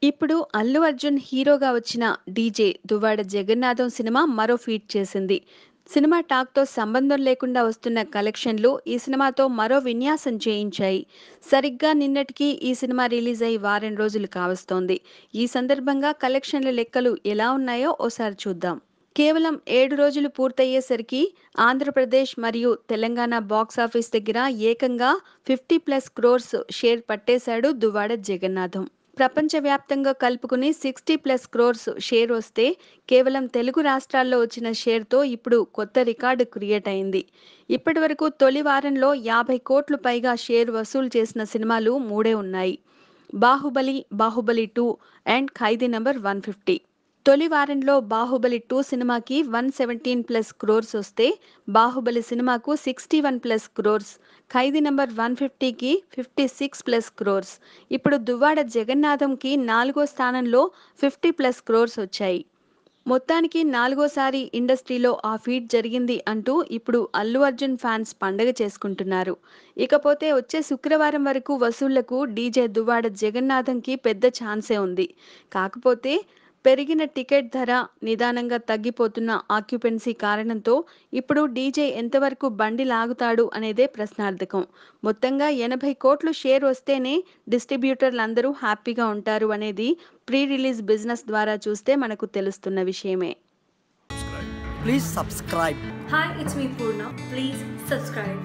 ఇప్పుడు అల్లు అర్జున్ హీరోగా వచ్చిన 'డీజే' దువ్వాడ జగన్నాథం సినిమా మరో ఫీట్ చేసింది. సినిమా టాక్‌తో సంబంధం లేకుండా వస్తున్న కలెక్షన్లు ఈ సినిమాతో మరో విన్యాసం చేయించాయి. సరిగ్గా నిన్నటికి ఈ సినిమా రిలీజ్ అయి వారం రోజులు కావస్తోంది. ఈ సందర్భంగా కలెక్షన్ల లెక్కలు ఎలా ఉన్నాయో ఓసారి చూద్దాం. కేవలం 7 రోజులు పూర్తయ్యేసరికి ఆంధ్రప్రదేశ్ మరియు తెలంగాణ బాక్సాఫీస్ దగ్గర ఏకంగా 50+ క్రోర్స్ షేర్ పట్టేశాడు దువ్వాడ జగన్నాథం. ప్రపంచవ్యాప్తంగా కలుపుకుని 60+ క్రోర్స్ షేర్ వస్తే కేవలం తెలుగు రాష్ట్రాల్లో వచ్చిన షేర్‌తో ఇప్పుడు కొత్త రికార్డు క్రియేట్ అయింది. ఇప్పటివరకు తొలి వారంలో 50 కోట్లు పైగా షేర్ వసూలు చేసిన సినిమాలు మూడే ఉన్నాయి. 'Baahubali', 'Baahubali 2' and 'Khaidi number 150'. తొలి వారంలో 'బాహుబలి 2' సినిమాకి 117+ క్రోర్స్ వస్తే 'బాహుబలి' సినిమాకు 61+ క్రోర్స్, 'ఖైదీ నంబర్ 150'కి 56+ క్రోర్స్. ఇప్పుడు దువ్వాడ జగన్నాథంకి నాలుగో స్థానంలో 50+ క్రోర్స్ వచ్చాయి. మొత్తానికి నాలుగోసారి ఇండస్ట్రీలో ఆ ఫీట్ జరిగింది అంటూ ఇప్పుడు అల్లు అర్జున్ ఫ్యాన్స్ పండగ చేసుకుంటున్నారు. ఇకపోతే వచ్చే శుక్రవారం వరకు వసూళ్లకు డీజే దువ్వాడ జగన్నాథంకి పెద్ద ఛాన్సే ఉంది. కాకపోతే పెరిగిన టికెట్ ధర, నిదానంగా తగ్గిపోతున్న ఆక్యుపెన్సీ కారణంతో ఇప్పుడు డీజే ఎంతవరకు బండి లాగుతాడు అనేదే ప్రశ్నార్థకం. మొత్తంగా 80 కోట్లు షేర్ వస్తేనే డిస్ట్రిబ్యూటర్లందరూ హ్యాపీగా ఉంటారు అనేది ప్రీ రిలీజ్ బిజినెస్ ద్వారా చూస్తే మనకు తెలుస్తున్న విషయమే. Please subscribe. Hi, it's me Purna. Please subscribe.